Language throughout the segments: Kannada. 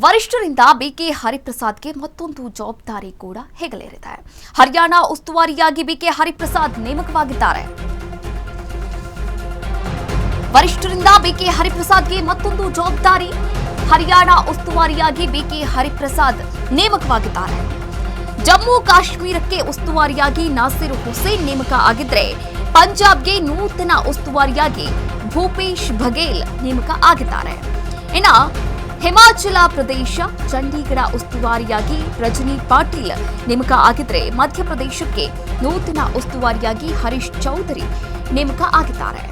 ವರಿಷ್ಠರಿಂದ ಬಿಕೆ ಹರಿಪ್ರಸಾದ್ಗೆ ಮತ್ತೊಂದು ಜವಾಬ್ದಾರಿ ಕೂಡ ಹೆಗಲೇರಿದೆ. ಹರಿಯಾಣ ಉಸ್ತುವಾರಿಯಾಗಿ ಬಿಕೆ ಹರಿಪ್ರಸಾದ್ ನೇಮಕವಾಗಿದ್ದಾರೆ. ವರಿಷ್ಠರಿಂದ ಬಿಕೆ ಹರಿಪ್ರಸಾದ್ಗೆ ಮತ್ತೊಂದು ಜವಾಬ್ದಾರಿ. ಹರಿಯಾಣ ಉಸ್ತುವಾರಿಯಾಗಿ ಬಿಕೆ ಹರಿಪ್ರಸಾದ್ ನೇಮಕವಾಗಿದ್ದಾರೆ. ಜಮ್ಮು ಕಾಶ್ಮೀರಕ್ಕೆ ಉಸ್ತುವಾರಿಯಾಗಿ ನಾಸಿರ್ ಹುಸೇನ್ ನೇಮಕ ಆಗಿದ್ರೆ, ಪಂಜಾಬ್ಗೆ ನೂತನ ಉಸ್ತುವಾರಿಯಾಗಿ ಭೂಪೇಶ್ ಬಘೇಲ್ ನೇಮಕ ಆಗಿದ್ದಾರೆ. ಇನ್ನು ಹಿಮಾಚಲ ಪ್ರದೇಶ ಚಂಡೀಗಢ ಉಸ್ತುವಾರಿಯಾಗಿ ರಜನಿ ಪಾಟೀಲ್ ನೇಮಕ ಆಗಿದ್ರೆ, ಮಧ್ಯಪ್ರದೇಶಕ್ಕೆ ನೂತನ ಉಸ್ತುವಾರಿಯಾಗಿ ಹರೀಶ್ ಚೌಧರಿ ನೇಮಕ ಆಗಿದ್ದಾರೆ.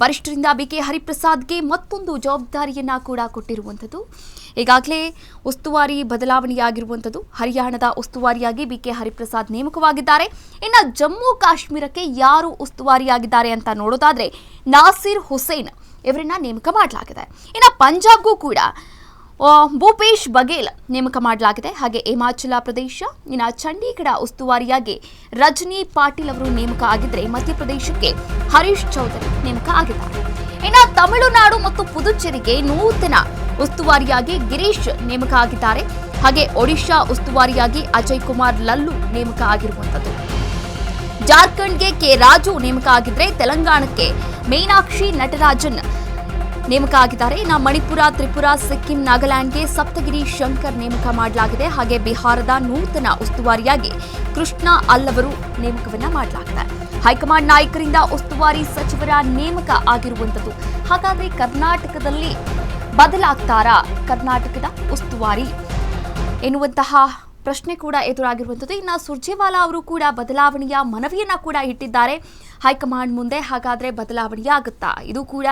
ವರಿಷ್ಠರಿಂದ ಬಿಕೆ ಹರಿಪ್ರಸಾದ್ಗೆ ಮತ್ತೊಂದು ಜವಾಬ್ದಾರಿಯನ್ನ ಕೂಡ ಕೊಟ್ಟಿರುವಂಥದ್ದು. ಈಗಾಗಲೇ ಉಸ್ತುವಾರಿ ಬದಲಾವಣೆಯಾಗಿರುವಂಥದ್ದು. ಹರಿಯಾಣದ ಉಸ್ತುವಾರಿಯಾಗಿ ಬಿಕೆ ಹರಿಪ್ರಸಾದ್ ನೇಮಕವಾಗಿದ್ದಾರೆ. ಇನ್ನು ಜಮ್ಮು ಕಾಶ್ಮೀರಕ್ಕೆ ಯಾರು ಉಸ್ತುವಾರಿಯಾಗಿದ್ದಾರೆ ಅಂತ ನೋಡೋದಾದ್ರೆ ನಾಸಿರ್ ಹುಸೇನ್ ಇವರನ್ನ ನೇಮಕ ಮಾಡಲಾಗಿದೆ. ಇನ್ನು ಪಂಜಾಬ್ಗೂ ಕೂಡ ಭೂಪೇಶ್ ಬಘೇಲ್ ನೇಮಕ ಮಾಡಲಾಗಿದೆ. ಹಾಗೆ ಹಿಮಾಚಲ ಪ್ರದೇಶ, ಇನ್ನು ಚಂಡೀಗಢ ಉಸ್ತುವಾರಿಯಾಗಿ ರಜನಿ ಪಾಟೀಲ್ ಅವರು ನೇಮಕ ಆಗಿದ್ರೆ, ಮಧ್ಯಪ್ರದೇಶಕ್ಕೆ ಹರೀಶ್ ಚೌಧರಿ ನೇಮಕ ಆಗಿದ್ದಾರೆ. ಇನ್ನು ತಮಿಳುನಾಡು ಮತ್ತು ಪುದುಚೇರಿಗೆ ನೂತನ ಉಸ್ತುವಾರಿಯಾಗಿ ಗಿರೀಶ್ ನೇಮಕ ಆಗಿದ್ದಾರೆ. ಹಾಗೆ ಒಡಿಶಾ ಉಸ್ತುವಾರಿಯಾಗಿ ಅಜಯ್ ಕುಮಾರ್ ಲಲ್ಲು ನೇಮಕ ಆಗಿರುವಂಥದ್ದು. ಜಾರ್ಖಂಡ್ಗೆ ಕೆ ರಾಜು ನೇಮಕ ಆಗಿದ್ರೆ, ತೆಲಂಗಾಣಕ್ಕೆ ಮೀನಾಕ್ಷಿ ನಟರಾಜನ್ ನೇಮಕ ಆಗಿದ್ದಾರೆ. ಇನ್ನು ಮಣಿಪುರ, ತ್ರಿಪುರಾ, ಸಿಕ್ಕಿಂ, ನಾಗಾಲ್ಯಾಂಡ್ಗೆ ಸಪ್ತಗಿರಿ ಶಂಕರ್ ನೇಮಕ ಮಾಡಲಾಗಿದೆ. ಹಾಗೆ ಬಿಹಾರದ ನೂತನ ಉಸ್ತುವಾರಿಯಾಗಿ ಕೃಷ್ಣ ಅಲ್ಲವರು ನೇಮಕವನ್ನ ಮಾಡಲಾಗಿದೆ. ಹೈಕಮಾಂಡ್ ನಾಯಕರಿಂದ ಉಸ್ತುವಾರಿ ಸಚಿವರ ನೇಮಕ ಆಗಿರುವಂಥದ್ದು. ಹಾಗಾದ್ರೆ ಕರ್ನಾಟಕದಲ್ಲಿ ಬದಲಾಗ್ತಾರಾ ಕರ್ನಾಟಕದ ಉಸ್ತುವಾರಿ ಎನ್ನುವಂತಹ ಪ್ರಶ್ನೆ ಕೂಡ ಎದುರಾಗಿರುವಂಥದ್ದು. ಇನ್ನು ಸುರ್ಜೇವಾಲಾ ಅವರು ಕೂಡ ಬದಲಾವಣೆಯ ಮನವಿಯನ್ನ ಕೂಡ ಇಟ್ಟಿದ್ದಾರೆ ಹೈಕಮಾಂಡ್ ಮುಂದೆ. ಹಾಗಾದ್ರೆ ಬದಲಾವಣೆಯಾಗುತ್ತಾ? ಇದು ಕೂಡ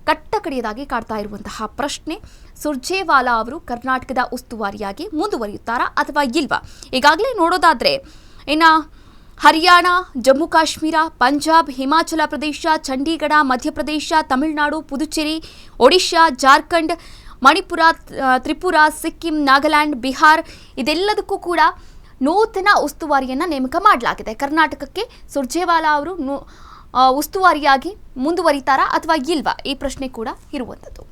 ಕಟ್ಟಕಡೆಯದಾಗಿ ಕಾಡ್ತಾ ಇರುವಂತಹ ಪ್ರಶ್ನೆ. ಸುರ್ಜೇವಾಲಾ ಅವರು ಕರ್ನಾಟಕದ ಉಸ್ತುವಾರಿಯಾಗಿ ಮುಂದುವರಿಯುತ್ತಾರಾ ಅಥವಾ ಇಲ್ವಾ? ಈಗಾಗಲೇ ನೋಡೋದಾದ್ರೆ ಇನ್ನು ಹರಿಯಾಣ, ಜಮ್ಮು ಕಾಶ್ಮೀರ, ಪಂಜಾಬ್, ಹಿಮಾಚಲ ಪ್ರದೇಶ, ಚಂಡೀಗಢ, ಮಧ್ಯಪ್ರದೇಶ, ತಮಿಳುನಾಡು, ಪುದುಚೇರಿ, ಒಡಿಶಾ, ಜಾರ್ಖಂಡ್, ಮಣಿಪುರ, ತ್ರಿಪುರಾ, ಸಿಕ್ಕಿಂ, ನಾಗಾಲ್ಯಾಂಡ್, ಬಿಹಾರ್ ಇದೆಲ್ಲದಕ್ಕೂ ಕೂಡ ನೂತನ ಉಸ್ತುವಾರಿಯನ್ನು ನೇಮಕ ಮಾಡಲಾಗಿದೆ. ಕರ್ನಾಟಕಕ್ಕೆ ಸುರ್ಜೇವಾಲಾ ಅವರು ಉಸ್ತುವಾರಿಯಾಗಿ ಮುಂದುವರಿತಾರಾ ಅಥವಾ ಇಲ್ವಾ? ಈ ಪ್ರಶ್ನೆ ಕೂಡ ಇರುವಂಥದ್ದು.